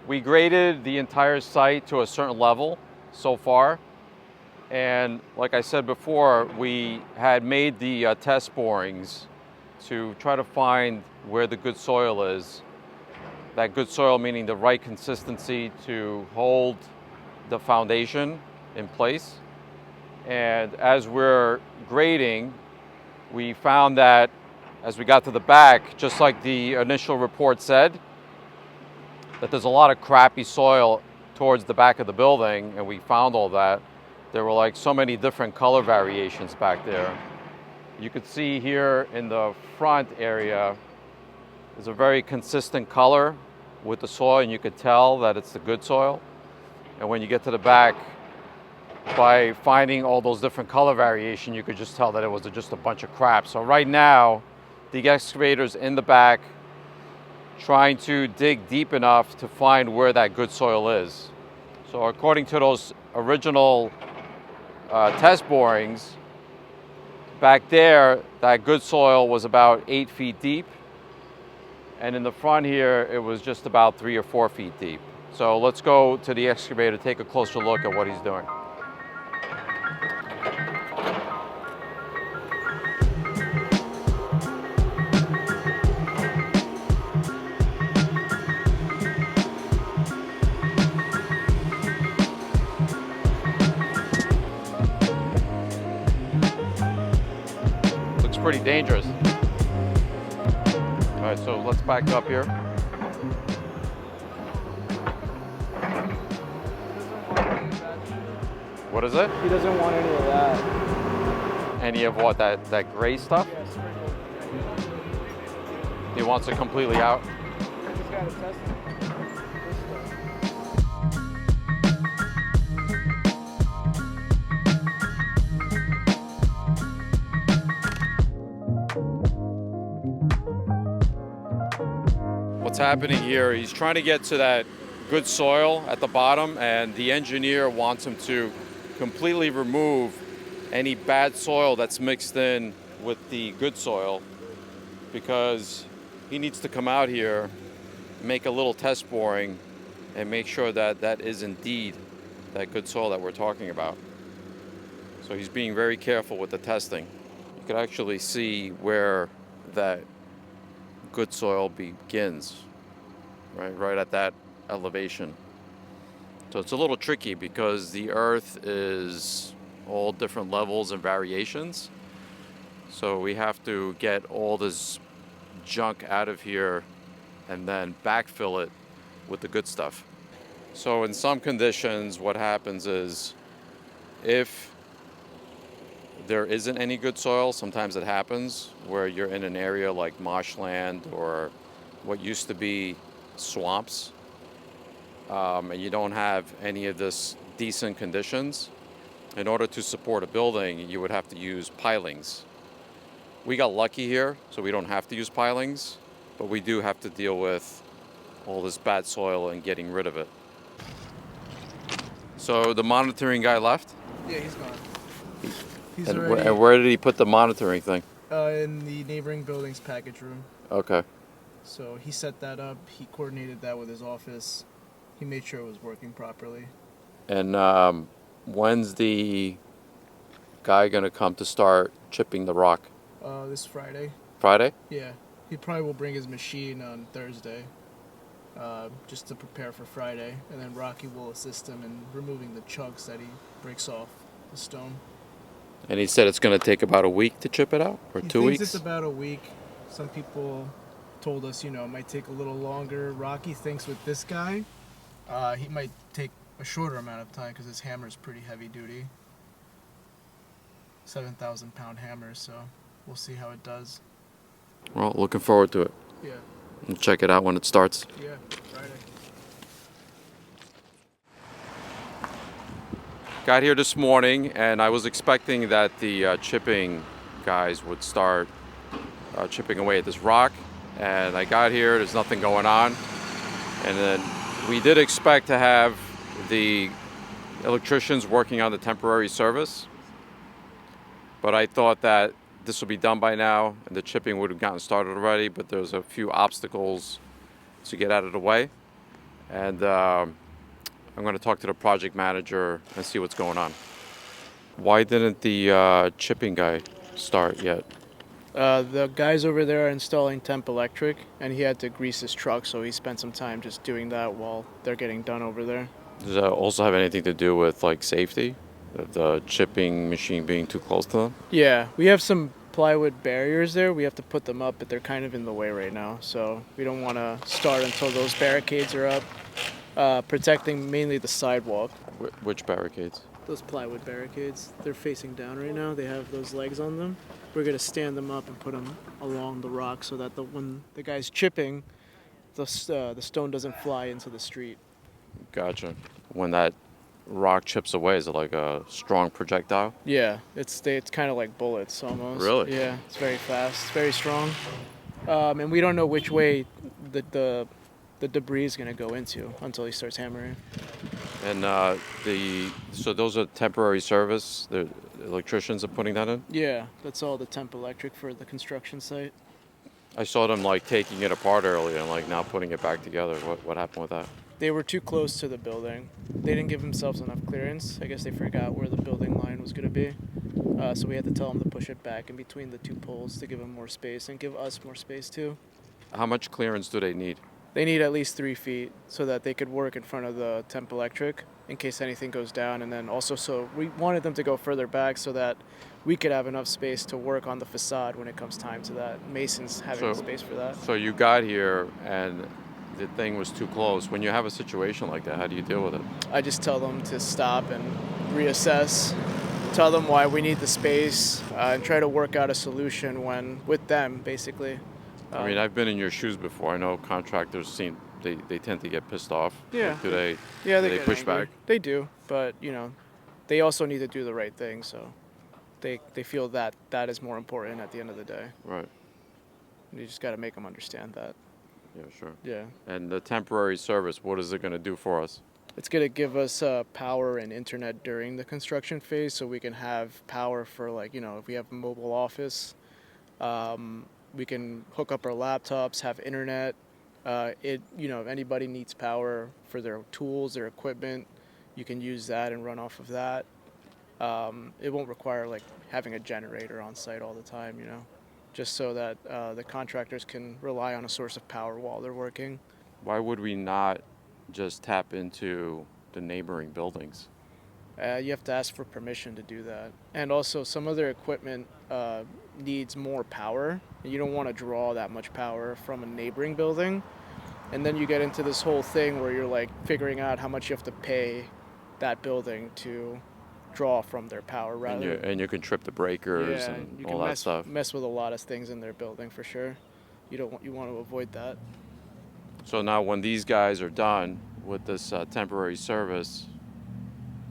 We graded the entire site to a certain level so far. And like I said before, we had made the test borings to try to find where the good soil is. That good soil meaning the right consistency to hold the foundation in place. And as we're grading, we found that as we got to the back, just like the initial report said, that there's a lot of crappy soil towards the back of the building, and we found all that. There were like so many different color variations back there. You could see here in the front area, there's a very consistent color with the soil, and you could tell that it's the good soil. And when you get to the back, by finding all those different color variation, you could just tell that it was just a bunch of crap. So right now, the excavator's in the back, trying to dig deep enough to find where that good soil is. So according to those original test borings, back there, that good soil was about 8 feet deep. And in the front here, it was just about 3 or 4 feet deep. So let's go to the excavator, take a closer look at what he's doing. Looks pretty dangerous. All right, so let's back up here. What is it? He doesn't want any of that. Any of what? That gray stuff? Yeah, sprinkled. He wants it completely out. He's got to test it. What's happening here, he's trying to get to that good soil at the bottom, and the engineer wants him to completely remove any bad soil that's mixed in with the good soil, because he needs to come out here, make a little test boring, and make sure that that is indeed that good soil that we're talking about. So he's being very careful with the testing. You could actually see where that good soil begins, right at that elevation. So it's a little tricky because the earth is all different levels and variations. So we have to get all this junk out of here and then backfill it with the good stuff. So in some conditions, what happens is if there isn't any good soil, sometimes it happens where you're in an area like marshland or what used to be swamps, and you don't have any of this decent conditions. In order to support a building, you would have to use pilings. We got lucky here, so we don't have to use pilings, but we do have to deal with all this bad soil and getting rid of it. So the monitoring guy left? Yeah, he's gone. He's And already where did he put the monitoring thing? in the neighboring building's package room. Okay. So he set that up. He coordinated that with his office. He made sure it was working properly. And when's the guy gonna come to start chipping the rock? This Friday. Friday? Yeah, he probably will bring his machine on Thursday, just to prepare for Friday, and then Rocky will assist him in removing the chunks that he breaks off the stone. And he said it's gonna take about a week to chip it out, or He 2 thinks weeks? it's about a week. Some people told us, it might take a little longer. Rocky thinks with this guy, he might take a shorter amount of time because his hammer is pretty heavy duty. 7,000-pound hammer, so we'll see how it does. Well, looking forward to it. Yeah, We'll check it out when it starts. yeah, Friday. Got here this morning, and I was expecting that the chipping guys would start chipping away at this rock. And I got here, there's nothing going on. And then we did expect to have the electricians working on the temporary service. But I thought that this would be done by now, and the chipping would have gotten started already, but there's a few obstacles to get out of the way. and I'm going to talk to the project manager and see what's going on. Why didn't the chipping guy start yet? The guys over there are installing temp electric, and he had to grease his truck, so he spent some time just doing that while they're getting done over there. Does that also have anything to do with like safety? The chipping machine being too close to them? Yeah, we have some plywood barriers there. We have to put them up, but they're kind of in the way right now, so we don't want to start until those barricades are up, protecting mainly the sidewalk. Which barricades? Those plywood barricades, they're facing down right now. They have those legs on them. We're gonna stand them up and put them along the rock so that when the guy's chipping, the stone doesn't fly into the street. Gotcha. When that rock chips away, is it like a strong projectile? Yeah, it's kind of like bullets almost. Really? Yeah, it's very fast. It's very strong. And we don't know which way the debris is gonna go into until he starts hammering. And so those are temporary service. The electricians are putting that in. Yeah, that's all the temp electric for the construction site. I saw them like taking it apart earlier and like now putting it back together. What happened with that? They were too close to the building. They didn't give themselves enough clearance. I guess they forgot where the building line was gonna be. So we had to tell them to push it back in between the two poles to give them more space and give us more space too. How much clearance do they need? They need at least 3 feet so that they could work in front of the temp electric in case anything goes down. And then also, so we wanted them to go further back so that we could have enough space to work on the facade when it comes time to that. Masons having space for that. So you got here and the thing was too close. When you have a situation like that, how do you deal with it? I just tell them to stop and reassess, tell them why we need the space, and try to work out a solution with them, basically. I mean, I've been in your shoes before. I know contractors they tend to get pissed off. Yeah. Like, do they get push angry. back? They do, but they also need to do the right thing, so they feel that is more important at the end of the day. Right. You just got to make them understand that. Yeah, sure. Yeah. And the temporary service, what is it going to do for us? It's going to give us power and internet during the construction phase, so we can have power for if we have a mobile office, we can hook up our laptops, have internet. If anybody needs power for their tools, their equipment, you can use that and run off of that. It won't require having a generator on site all the time, just so that the contractors can rely on a source of power while they're working. Why would we not just tap into the neighboring buildings? You have to ask for permission to do that. And also, some of their equipment needs more power. And you don't want to draw that much power from a neighboring building. And then you get into this whole thing where you're figuring out how much you have to pay that building to draw from their power. And you can trip the breakers and all that stuff. Mess with a lot of things in their building for sure. You want to avoid that. So now when these guys are done with this temporary service,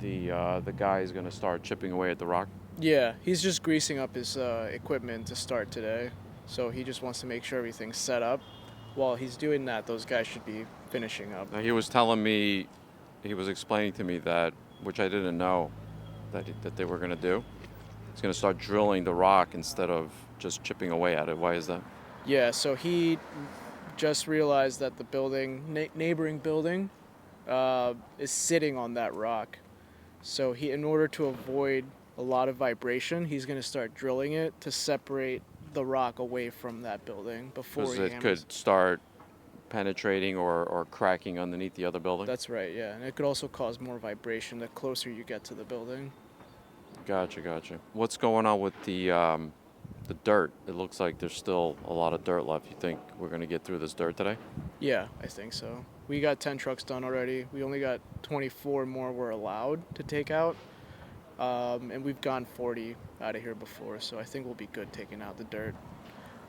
the guy is going to start chipping away at the rock? Yeah, he's just greasing up his equipment to start today. So he just wants to make sure everything's set up. While he's doing that, those guys should be finishing up. Now, he was explaining to me that, which I didn't know, that they were going to do. He's going to start drilling the rock instead of just chipping away at it. Why is that? Yeah, so he just realized that the neighboring building, is sitting on that rock. So in order to avoid a lot of vibration, he's going to start drilling it to separate the rock away from that building before he hammers. Because it could start penetrating or cracking underneath the other building? That's right, yeah. And it could also cause more vibration the closer you get to the building. Gotcha. What's going on with the dirt? It looks like there's still a lot of dirt left. You think we're going to get through this dirt today? Yeah, I think so. We got 10 trucks done already. We only got 24 more we're allowed to take out. And we've gone 40 out of here before, so I think we'll be good taking out the dirt.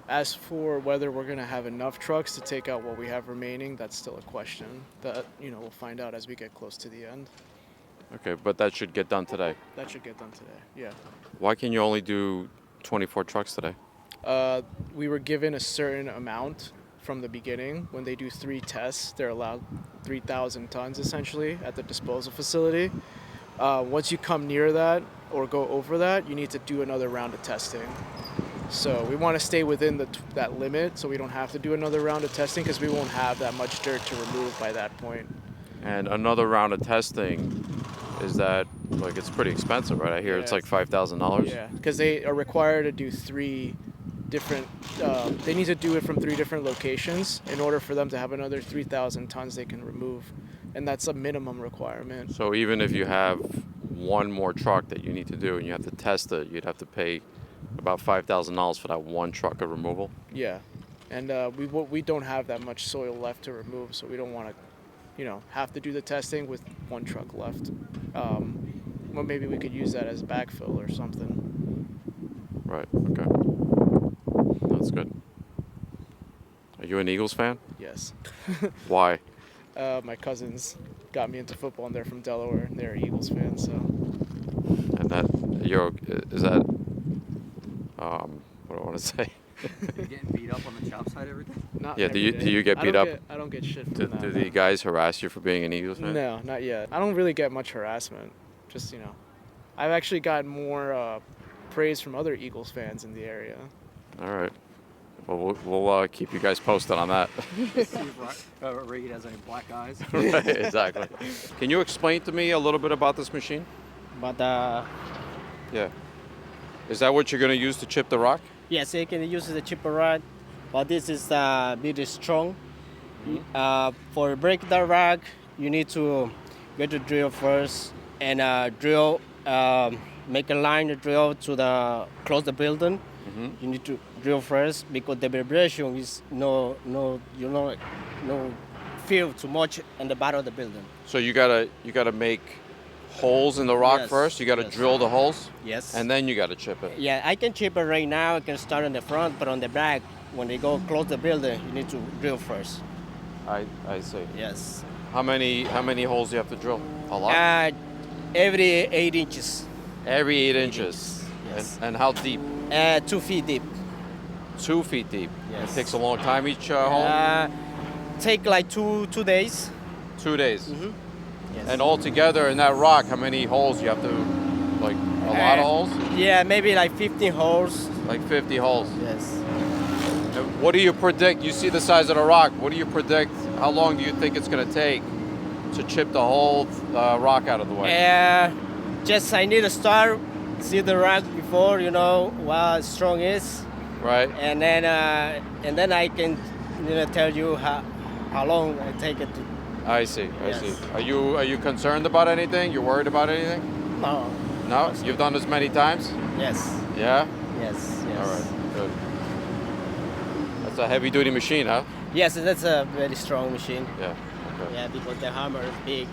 As for whether we're going to have enough trucks to take out what we have remaining, that's still a question that, we'll find out as we get close to the end. Okay, but that should get done today. That should get done today, yeah. Why can you only do 24 trucks today? We were given a certain amount from the beginning. When they do 3 tests, they're allowed 3,000 tons essentially at the disposal facility. Once you come near that or go over that, you need to do another round of testing. So we want to stay within that limit, so we don't have to do another round of testing because we won't have that much dirt to remove by that point. And another round of testing, is that, like, it's pretty expensive, right? I hear it's Yeah, like $5,000. Yeah, because they are required to do three different. They need to do it from 3 different locations in order for them to have another 3,000 tons they can remove, and that's a minimum requirement. So even if you have one more truck that you need to do and you have to test it, you'd have to pay about $5,000 for that one truck of removal. Yeah, and we don't have that much soil left to remove, so we don't want to, have to do the testing with one truck left. Well, maybe we could use that as backfill or something. Right. Okay. That's good. Are you an Eagles fan? Yes. Why? My cousins got me into football, and they're from Delaware, and they're Eagles fans. So. And is that what do I want to say? You're getting beat up on the job site every day? Not Yeah. every Do day. you get beat up? I don't get shit from Do that. the guys harass you for being an Eagles fan? No, not yet. I don't really get much harassment. Just I've actually gotten more praise from other Eagles fans in the area. All right. Well, we'll keep you guys posted on that. See if Reed has any black eyes. Right, exactly. Can you explain to me a little bit about this machine? But Yeah. Is that what you're going to use to chip the rock? yes, you can use the chipper rod, but this is really strong. For break the rock, you need to get the drill first and drill, make a line to drill to close the building. You need to drill first because the vibration is no feel too much in the bottom of the building. So you gotta make holes in the rock Yes, first. You gotta yes. drill the holes, Yes. and then you gotta chip it. Yeah, I can chip it right now. I can start on the front, but on the back, when they go close the building, you need to drill first. I see. Yes. How many holes do you have to drill? A lot. Every 8 inches. Every 8 inches. Yes. And how deep? 2 feet deep. 2 feet deep. Yes. It takes a long time each hole. Take like two days. 2 days. Yes. And altogether in that rock, how many holes you have to? Like a lot of holes? Yeah, maybe like 15 holes. Like 50 holes. Yes. And what do you predict? You see the size of the rock. What do you predict? How long do you think it's going to take to chip the whole rock out of the way? Just I need to start, see the rock before, what strong is. Right. And then I can tell you how long I take it to. I see. Yes. I see. Are you concerned about anything? You're worried about anything? No. No. You've done this many times. Yes. Yeah. Yes. Yes. All right. Good. That's a heavy-duty machine, huh? Yes, that's a very strong machine. Yeah. Okay. Yeah, because the hammer is big.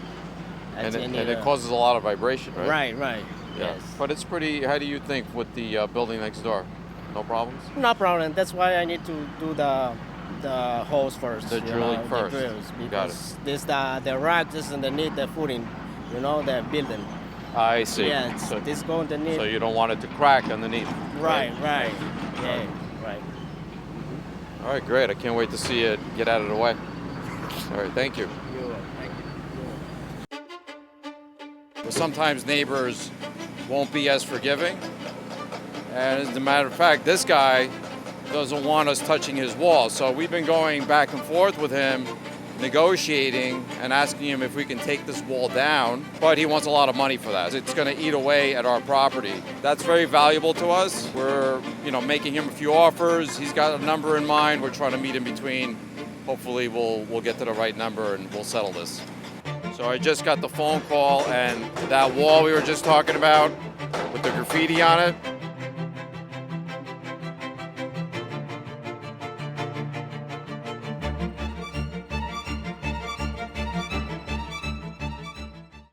And it causes a lot of vibration, right? Right. Yeah. Yes. But it's pretty. How do you think with the building next door? No problems. No problem. That's why I need to do the holes first. The drilling first. The drills, Got it. because this the rock is underneath the footing, the building. I see. Yeah, So, this go underneath. so you don't want it to crack underneath. Right. Yeah. Right. All right, great. I can't wait to see it get out of the way. All right, thank you. Thank you. Sometimes neighbors won't be as forgiving. And as a matter of fact, this guy doesn't want us touching his wall. So we've been going back and forth with him, negotiating and asking him if we can take this wall down. But he wants a lot of money for that. It's going to eat away at our property. That's very valuable to us. We're, making him a few offers. He's got a number in mind. We're trying to meet in between. Hopefully we'll get to the right number and we'll settle this. So I just got the phone call, and that wall we were just talking about with the graffiti on it,